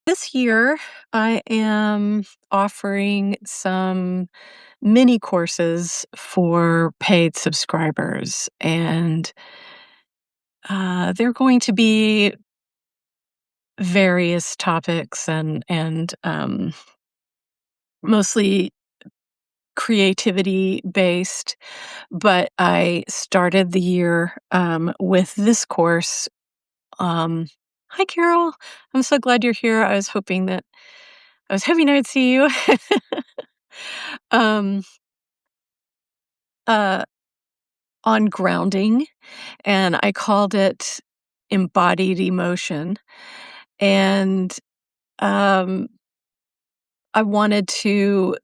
This year, I am offering some mini courses for paid subscribers, and they're going to be various topics and mostly creativity based. But I started the year with this course. Um, Hi, Carol. I'm so glad you're here. I was hoping I would see you. um, uh, on grounding, and I called it Embodied Emotion. And um, I wanted to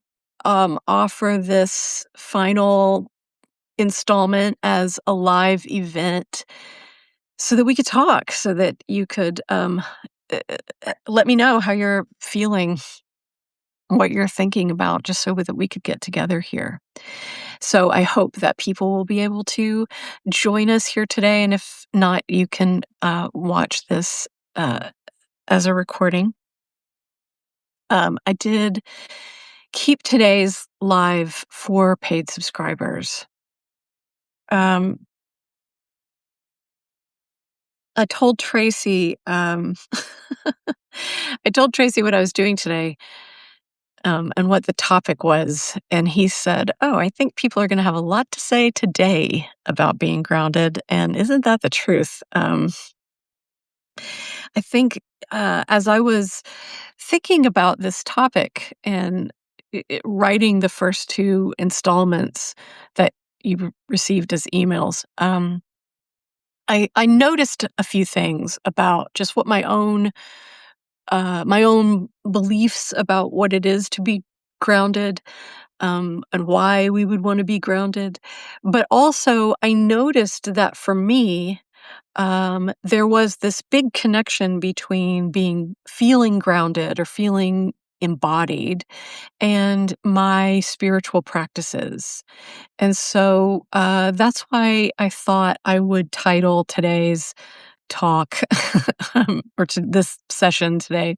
offer this final installment as a live event so that we could talk, so that you could let me know how you're feeling, what you're thinking about, just so that we could get together here. So I hope that people will be able to join us here today. And if not, you can watch this uh, as a recording. I did keep today's live for paid subscribers. Um, I told Tracy, I told Tracy what I was doing today, and what the topic was. And he said, "Oh, I think people are going to have a lot to say today about being grounded." And isn't that the truth? I think as I was thinking about this topic and writing the first two installments that you received as emails, I noticed a few things about just what my own beliefs about what it is to be grounded, and why we would want to be grounded. But also, I noticed that for me, there was this big connection between feeling grounded or feeling embodied and my spiritual practices. And so that's why I thought I would title today's talk or to this session today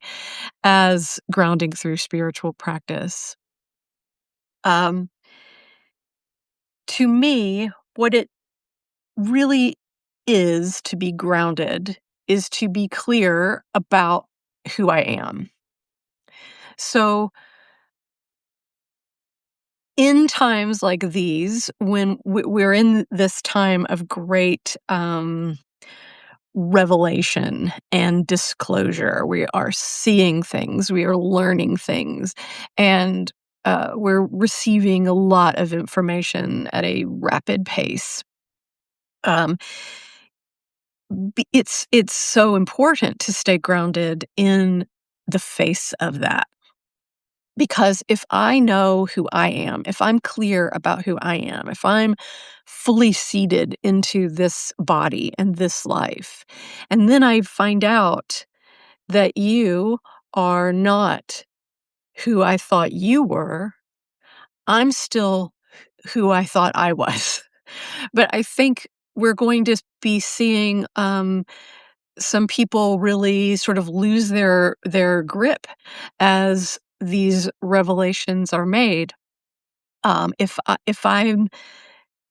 as grounding through spiritual practice. Um, to me, what it really is to be grounded is to be clear about who I am. So, in times like these, when we're in this time of great revelation and disclosure, we are seeing things, we are learning things, and we're receiving a lot of information at a rapid pace. Um, it's so important to stay grounded in the face of that. Because if I know who I am, if I'm clear about who I am, if I'm fully seated into this body and this life, and then I find out that you are not who I thought you were, I'm still who I thought I was. But I think we're going to be seeing some people really sort of lose their grip as these revelations are made. If I'm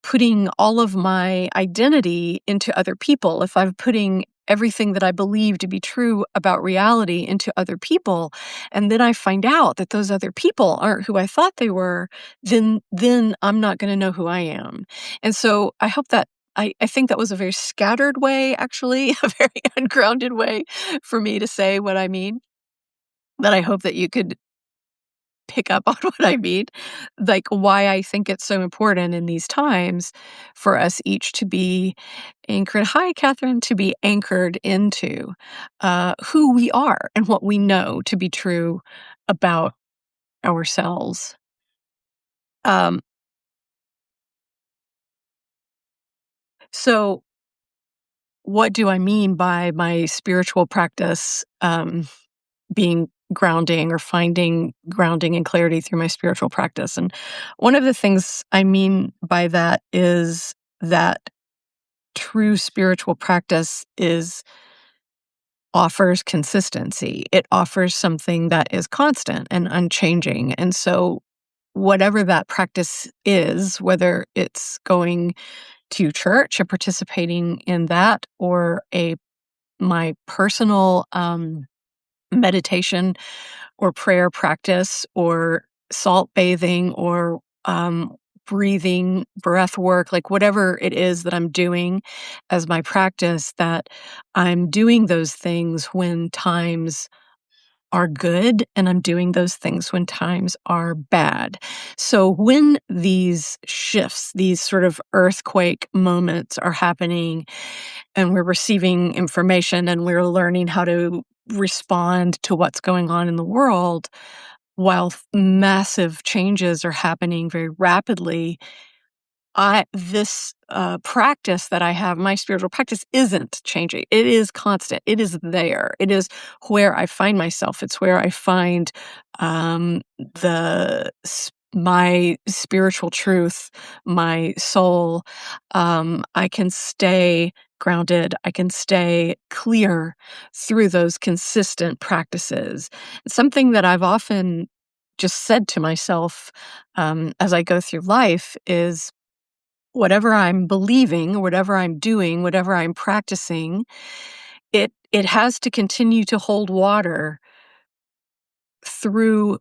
putting all of my identity into other people, if I'm putting everything that I believe to be true about reality into other people, and then I find out that those other people aren't who I thought they were, then I'm not going to know who I am. And so I hope that I think that was a very scattered way, actually, a very ungrounded way for me to say what I mean. But I hope that you could pick up on what I mean, like why I think it's so important in these times for us each to be anchored. Hi, Catherine, to be anchored into who we are and what we know to be true about ourselves. Um, so, what do I mean by my spiritual practice being grounding or finding grounding and clarity through my spiritual practice? And one of the things I mean by that is that true spiritual practice is offers consistency. It offers something that is constant and unchanging. And so, whatever that practice is, whether it's going to church and participating in that, or a my personal meditation or prayer practice, or salt bathing, or breathing, breath work, like whatever it is that I'm doing as my practice, that I'm doing those things when times are good, and I'm doing those things when times are bad. So when these shifts, these sort of earthquake moments are happening, and we're receiving information and we're learning how to respond to what's going on in the world, while massive changes are happening very rapidly, practice that I have, my spiritual practice, isn't changing. It is constant. It is there. It is where I find myself. It's where I find my spiritual truth, my soul. I can stay grounded. I can stay clear through those consistent practices. Something that I've often just said to myself as I go through life is, whatever I'm believing, whatever I'm doing, whatever I'm practicing, it has to continue to hold water through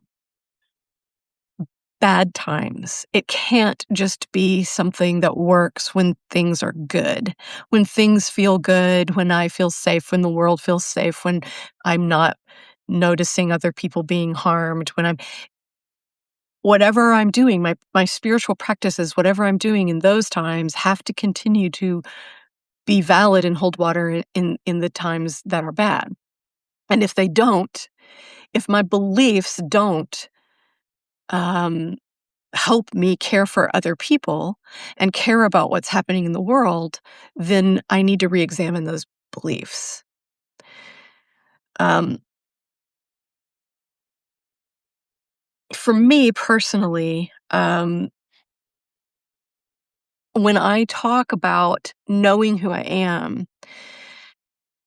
bad times. It can't just be something that works when things are good. When things feel good, when I feel safe, when the world feels safe, when I'm not noticing other people being harmed, when I'm whatever I'm doing, my spiritual practices, whatever I'm doing in those times, have to continue to be valid and hold water in the times that are bad. And if they don't, if my beliefs don't um, help me care for other people and care about what's happening in the world, then I need to reexamine those beliefs. Um, for me personally, when I talk about knowing who I am,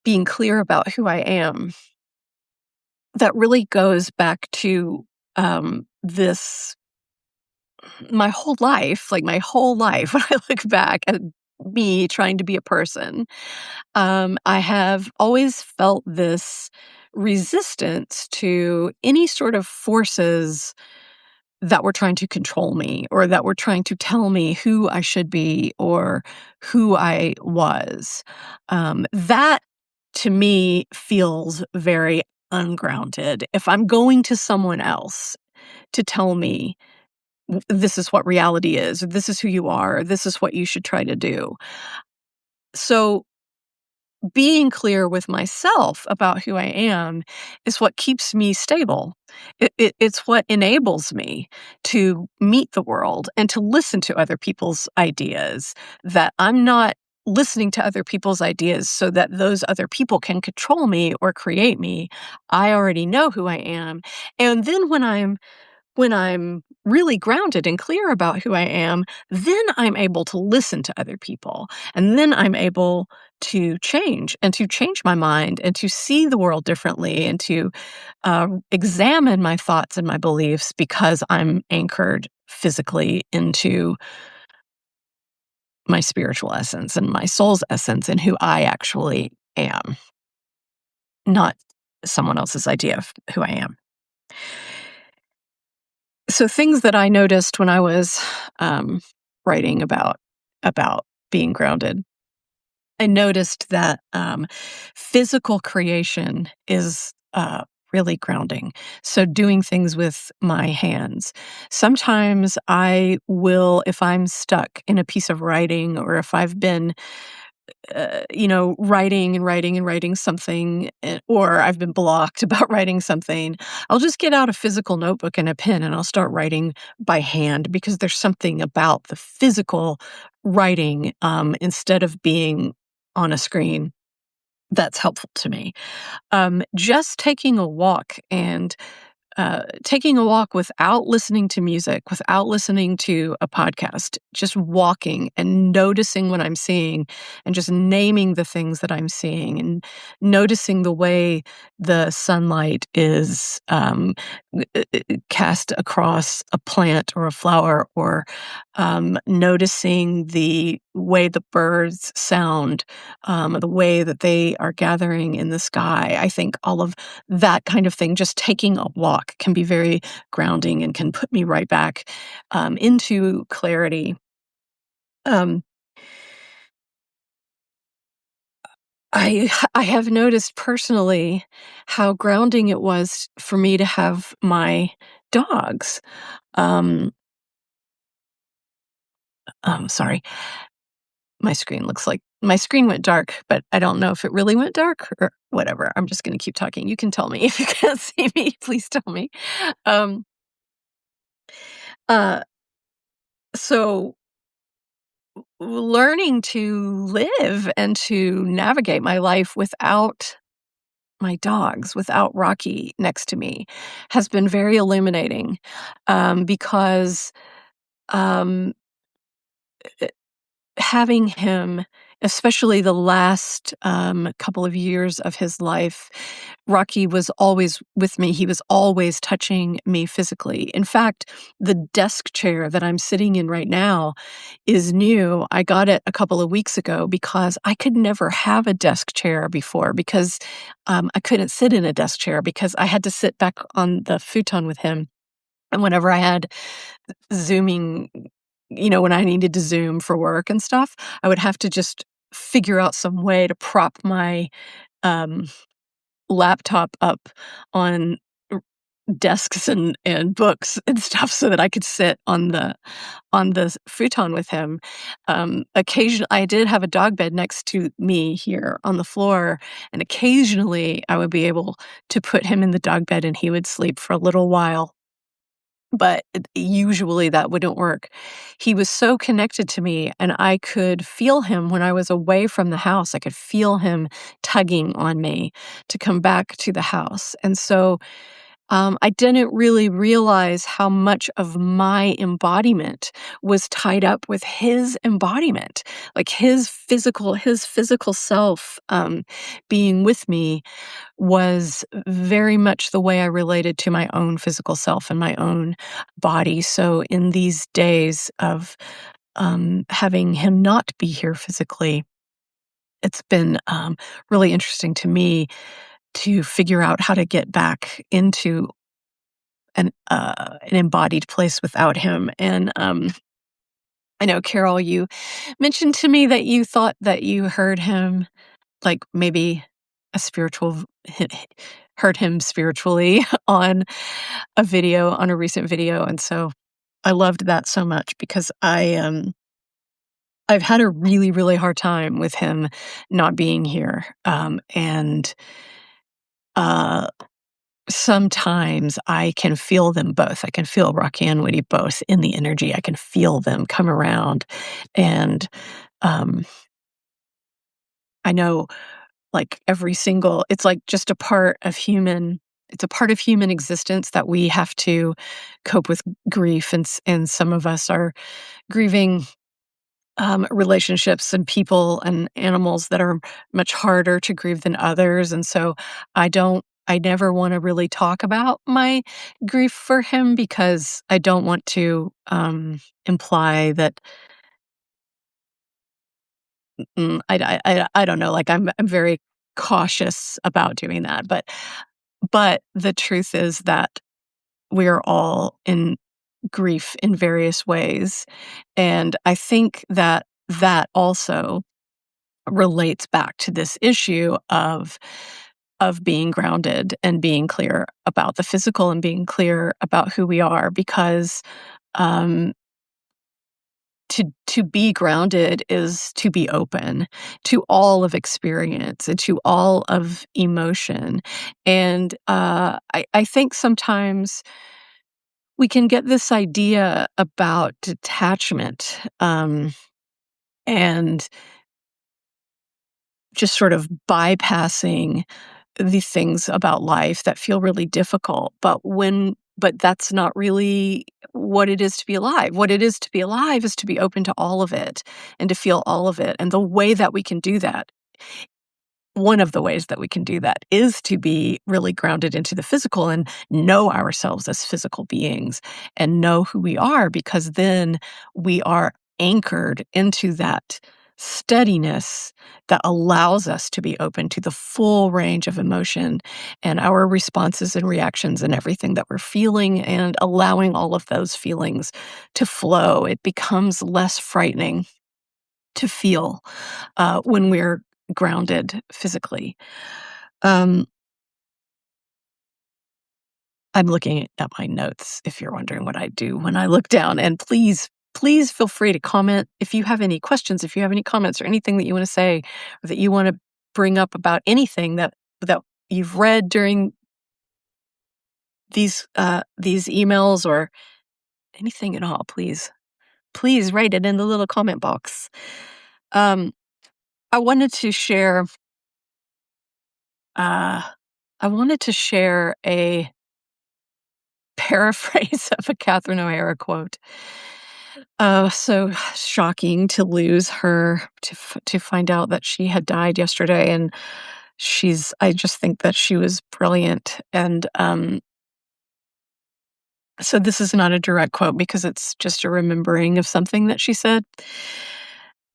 being clear about who I am, that really goes back to this my whole life, like my whole life, when I look back at me trying to be a person, I have always felt this resistance to any sort of forces that were trying to control me, or that were trying to tell me who I should be or who I was. That to me feels very ungrounded. If I'm going to someone else to tell me this is what reality is, or this is who you are, or this is what you should try to do. So, being clear with myself about who I am is what keeps me stable. It's what enables me to meet the world and to listen to other people's ideas, that I'm not listening to other people's ideas so that those other people can control me or create me. I already know who I am. And then when I'm really grounded and clear about who I am, then I'm able to listen to other people. And then I'm able to change, and to change my mind, and to see the world differently, and to examine my thoughts and my beliefs, because I'm anchored physically into my spiritual essence and my soul's essence and who I actually am, not someone else's idea of who I am. So things that I noticed when I was writing about being grounded, I noticed that physical creation is really grounding. So doing things with my hands. Sometimes I will, if I'm stuck in a piece of writing, or if I've been writing and writing and writing something, or I've been blocked about writing something, I'll just get out a physical notebook and a pen, and I'll start writing by hand, because there's something about the physical writing, instead of being on a screen, that's helpful to me. Just taking a walk and taking a walk without listening to music, without listening to a podcast, just walking and noticing what I'm seeing and just naming the things that I'm seeing and noticing the way the sunlight is cast across a plant or a flower, or noticing the way the birds sound, the way that they are gathering in the sky. I think all of that kind of thing, just taking a walk, can be very grounding and can put me right back into clarity. Um, I have noticed personally how grounding it was for me to have my dogs. Um, Sorry, my screen went dark, but I don't know if it really went dark or whatever. I'm just going to keep talking. You can tell me if you can't see me. Please tell me. Um, uh, so learning to live and to navigate my life without my dogs, without Rocky next to me, has been very illuminating, because, um, having him, especially the last, couple of years of his life, Rocky was always with me. He was always touching me physically. In fact, the desk chair that I'm sitting in right now is new. I got it a couple of weeks ago because I could never have a desk chair before, because, I couldn't sit in a desk chair because I had to sit back on the futon with him. And whenever I had Zooming, when I needed to Zoom for work and stuff, I would have to just figure out some way to prop my, um, laptop up on r desks and books and stuff so that I could sit on the futon with him. I did have a dog bed next to me here on the floor, and occasionally I would be able to put him in the dog bed and he would sleep for a little while, but usually that wouldn't work. He was so connected to me, and I could feel him when I was away from the house. I could feel him tugging on me to come back to the house. And so I didn't really realize how much of my embodiment was tied up with his embodiment, like his physical self, being with me was very much the way I related to my own physical self and my own body. So in these days of having him not be here physically, it's been really interesting to me to figure out how to get back into an embodied place without him. And I know, Carol, you mentioned to me that you thought that you heard him, like maybe a spiritual heard him spiritually on on a recent video, and so I loved that so much because I've had a really, really hard time with him not being here, and, uh, sometimes I can feel them both. I can feel Rocky and Woody both in the energy. I can feel them come around, and, um, I know, like, every single it's like just a part of human it's a part of human existence that we have to cope with grief, and some of us are grieving, relationships and people and animals that are much harder to grieve than others, and so I never wanna really talk about my grief for him because I don't want to, imply that I don't know, like, I'm very cautious about doing that, but the truth is that we're all in grief in various ways, and I think that that also relates back to this issue of being grounded and being clear about the physical and being clear about who we are, because, um, to be grounded is to be open to all of experience and to all of emotion, and, I think sometimes we can get this idea about detachment, and just sort of bypassing these things about life that feel really difficult, but that's not really what it is to be alive. What it is to be alive is to be open to all of it and to feel all of it. And the way that we can do that, one of the ways that we can do that is to be really grounded into the physical and know ourselves as physical beings and know who we are, because then we are anchored into that steadiness that allows us to be open to the full range of emotion and our responses and reactions and everything that we're feeling, and allowing all of those feelings to flow. It becomes less frightening to feel when we're grounded physically. Um, I'm looking at my notes if you're wondering what I do when I look down. And please feel free to comment if you have any questions, if you have any comments or anything that you want to say or that you want to bring up about anything that you've read during these emails or anything at all. Please write it in the little comment box. Um, I wanted to share. Uh, I wanted to share a paraphrase of a Catherine O'Hara quote. So shocking to lose her, to find out that she had died yesterday, and I just think that she was brilliant. And so this is not a direct quote because it's just a remembering of something that she said.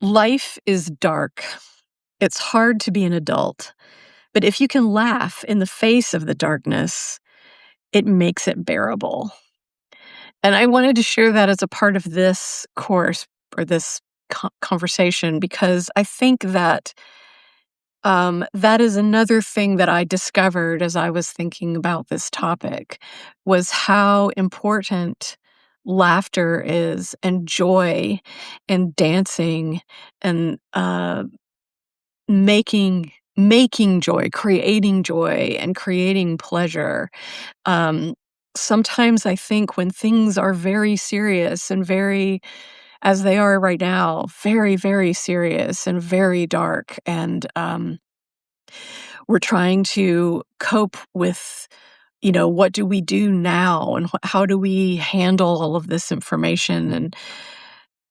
Life is dark. It's hard to be an adult, but if you can laugh in the face of the darkness, it makes it bearable. And I wanted to share that as a part of this course or this conversation, because I think that that is another thing that I discovered as I was thinking about this topic, was how important laughter is, and joy, and dancing, and making joy, and creating pleasure. Um, Sometimes I think when things are very serious and very, as they are right now, very, very serious and very dark, and we're trying to cope with, what do we do now, and how do we handle all of this information and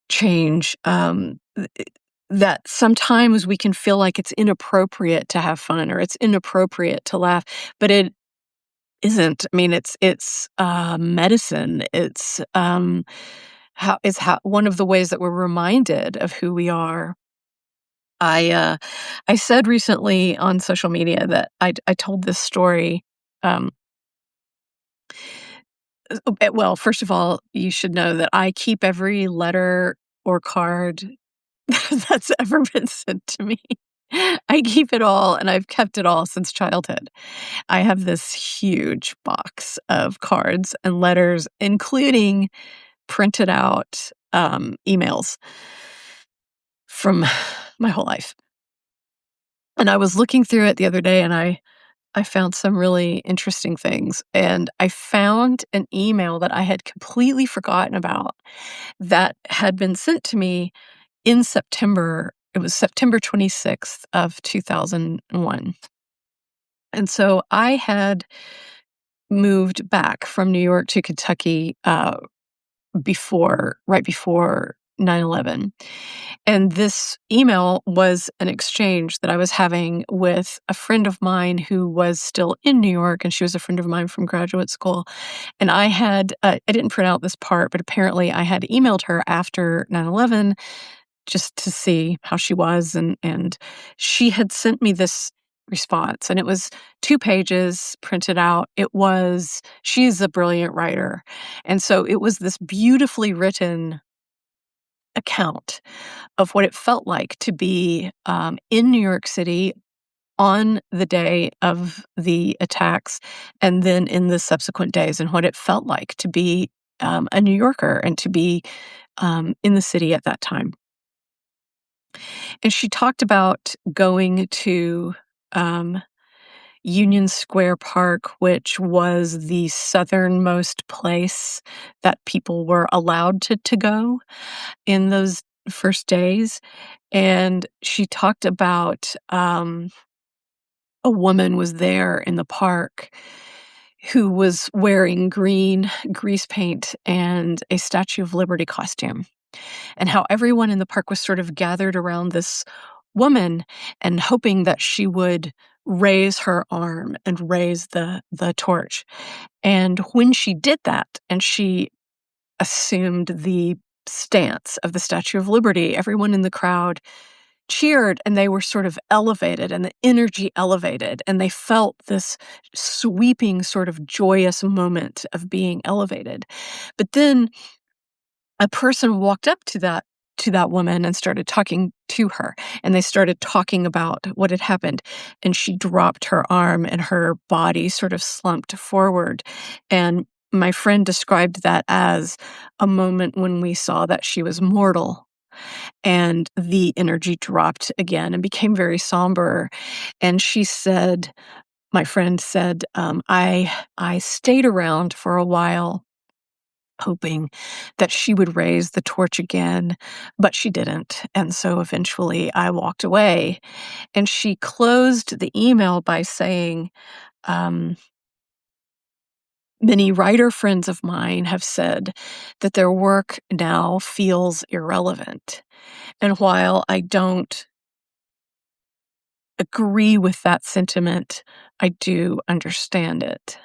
change? That sometimes we can feel like it's inappropriate to have fun or it's inappropriate to laugh, but it isn't. I mean, it's medicine. It's how one of the ways that we're reminded of who we are. I said recently on social media that I told this story. Um, well, first of all, you should know that I keep every letter or card that's ever been sent to me. I keep it all, and I've kept it all since childhood. I have this huge box of cards and letters, including printed out emails from my whole life. And I was looking through it the other day, and I found some really interesting things. And I found an email that I had completely forgotten about that had been sent to me in September. It was September 26th of 2001. And so I had moved back from New York to Kentucky right before 9/11. And this email was an exchange that I was having with a friend of mine who was still in New York, and she was a friend of mine from graduate school. And I didn't print out this part, but apparently I had emailed her after 9/11 just to see how she was, and she had sent me this response, and it was 2 pages printed out. She's a brilliant writer, and so it was this beautifully written account of what it felt like to be, in New York City on the day of the attacks, and then in the subsequent days, and what it felt like to be, a New Yorker and to be, in the city at that time. And she talked about going to, um, Union Square Park, which was the southernmost place that people were allowed to go in those first days. And she talked about, a woman was there in the park who was wearing green grease paint and a Statue of Liberty costume, and how everyone in the park was sort of gathered around this woman and hoping that she would raise her arm and raise the torch. And when she did that and she assumed the stance of the Statue of Liberty, everyone in the crowd cheered, and they were sort of elevated, and the energy elevated, and they felt this sweeping sort of joyous moment of being elevated. But then a person walked up to that woman and started talking to her, and they started talking about what had happened, and she dropped her arm and her body sort of slumped forward, and my friend described that as a moment when we saw that she was mortal, and the energy dropped again and became very somber. And she said, my friend said, I stayed around for a while hoping that she would raise the torch again, but she didn't. And so eventually I walked away. And she closed the email by saying, um, many writer friends of mine have said that their work now feels irrelevant. And while I don't agree with that sentiment, I do understand it.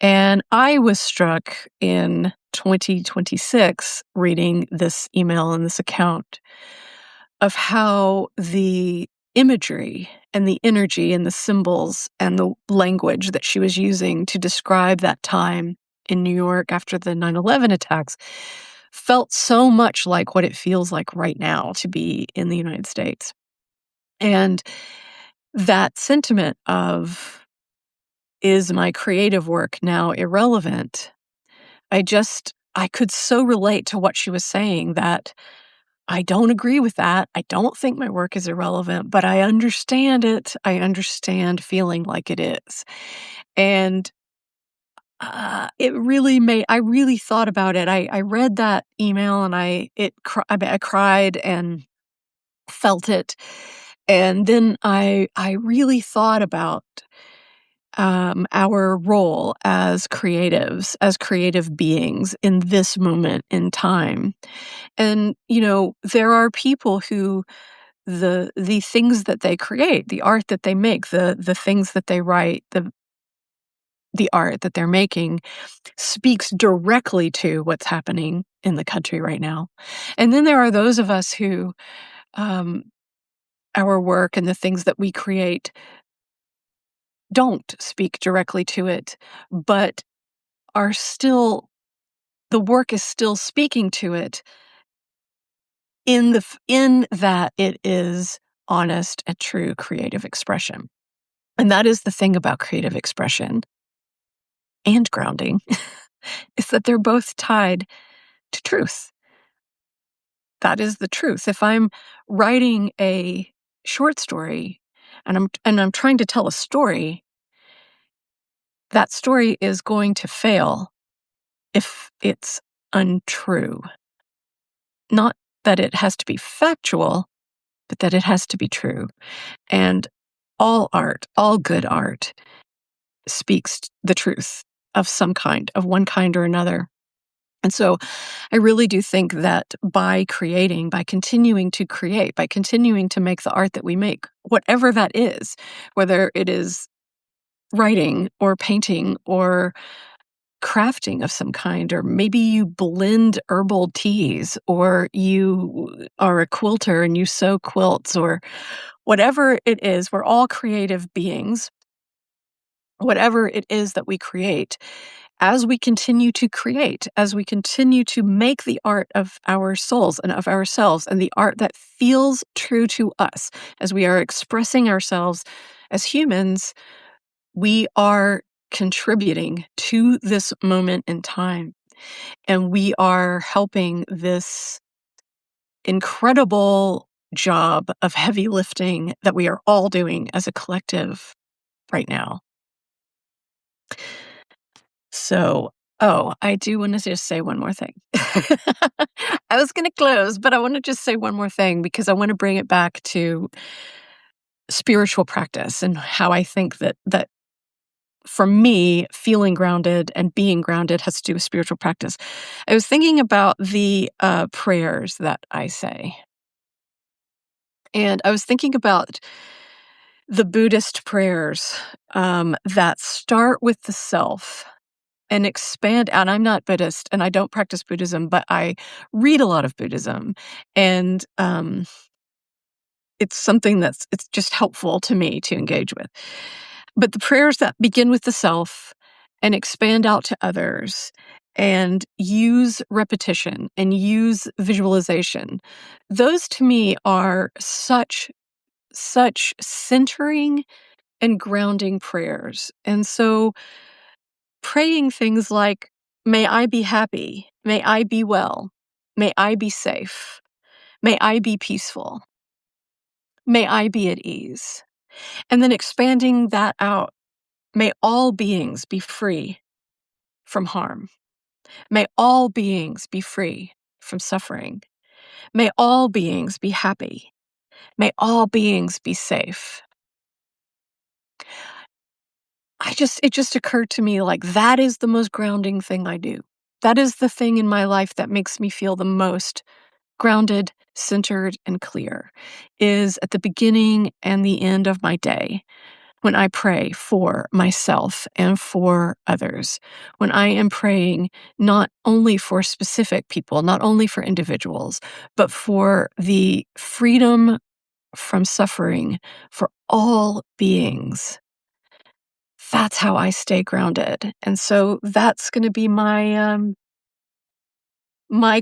And I was struck in 2026 reading this email and this account of how the imagery and the energy and the symbols and the language that she was using to describe that time in New York after the 9/11 attacks felt so much like what it feels like right now to be in the United States. And that sentiment of, is my creative work now irrelevant? I could so relate to what she was saying that I don't agree with that. I don't think my work is irrelevant, but I understand it. I understand feeling like it is. And I really thought about it. I read that email and I cried and felt it. And then I really thought about our role as creatives, as creative beings in this moment in time. And, there are people who the things that they create, the art that they make, the things that they write, the art that they're making speaks directly to what's happening in the country right now. And then there are those of us who um, our work and the things that we create don't speak directly to it, but are still the work is still speaking to it in that it is honest and true creative expression. And that is the thing about creative expression and grounding is that they're both tied to truth. That is the truth. If I'm writing a short story and I'm trying to tell a story, that story is going to fail if it's untrue. Not that it has to be factual, but that it has to be true. And all art, all good art, speaks the truth of some kind, of one kind or another. And so I really do think that by creating, by continuing to create, by continuing to make the art that we make, whatever that is, whether it is writing or painting or crafting of some kind, or maybe you blend herbal teas, or you are a quilter and you sew quilts, or whatever it is, we're all creative beings. Whatever it is that we create, as we continue to create, as we continue to make the art of our souls and of ourselves, and the art that feels true to us, as we are expressing ourselves as humans, we are contributing to this moment in time. And we are helping this incredible job of heavy lifting that we are all doing as a collective right now. So, I do want to just say one more thing. I was going to close, but I want to just say one more thing because I want to bring it back to spiritual practice and how I think that for me, feeling grounded and being grounded has to do with spiritual practice. I was thinking about the, prayers that I say, and I was thinking about the Buddhist prayers, that start with the self and expand out. I'm not Buddhist, and I don't practice Buddhism, but I read a lot of Buddhism, and, it's something it's just helpful to me to engage with. But the prayers that begin with the self and expand out to others and use repetition and use visualization, those to me are such centering and grounding prayers. And so praying things like, "May I be happy. May I be well. May I be safe. May I be peaceful. May I be at ease." And then expanding that out. May all beings be free from harm. May all beings be free from suffering. May all beings be happy. May all beings be safe. It just occurred to me like that is the most grounding thing I do. That is the thing in my life that makes me feel the most grounded, centered, and clear is at the beginning and the end of my day. When I pray for myself and for others, when I am praying not only for specific people, not only for individuals, but for the freedom from suffering for all beings, that's how I stay grounded. And so that's going to be my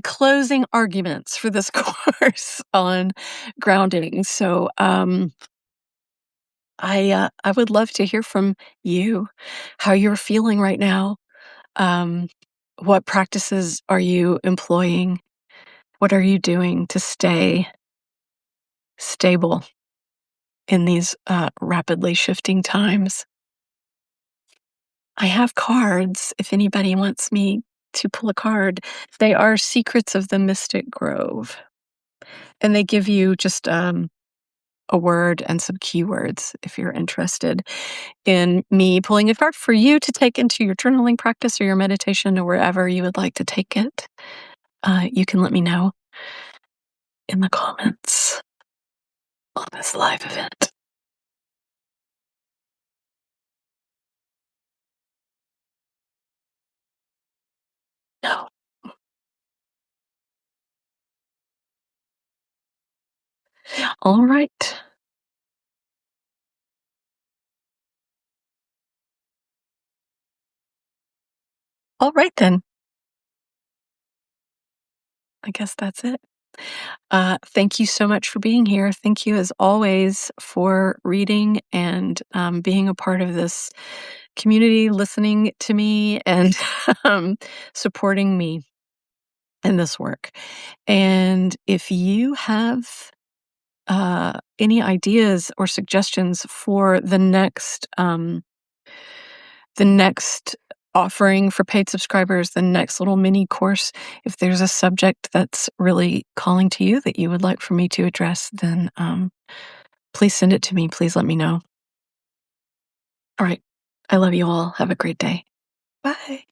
closing arguments for this course on grounding. So, I would love to hear from you, how you're feeling right now. Um, what practices are you employing? What are you doing to stay stable in these rapidly shifting times? I have cards if anybody wants me to pull a card. They are Secrets of the Mystic Grove, and they give you just a word and some keywords if you're interested in me pulling a card for you to take into your journaling practice or your meditation or wherever you would like to take it. You can let me know in the comments on this live event. No. All right. All right then. I guess that's it. Thank you so much for being here. Thank you, as always, for reading and being a part of this community, listening to me and um, supporting me in this work. And if you have any ideas or suggestions for the next offering for paid subscribers, the next little mini course, if there's a subject that's really calling to you that you would like for me to address, then please send it to me. Please let me know. All right. I love you all. Have a great day. Bye.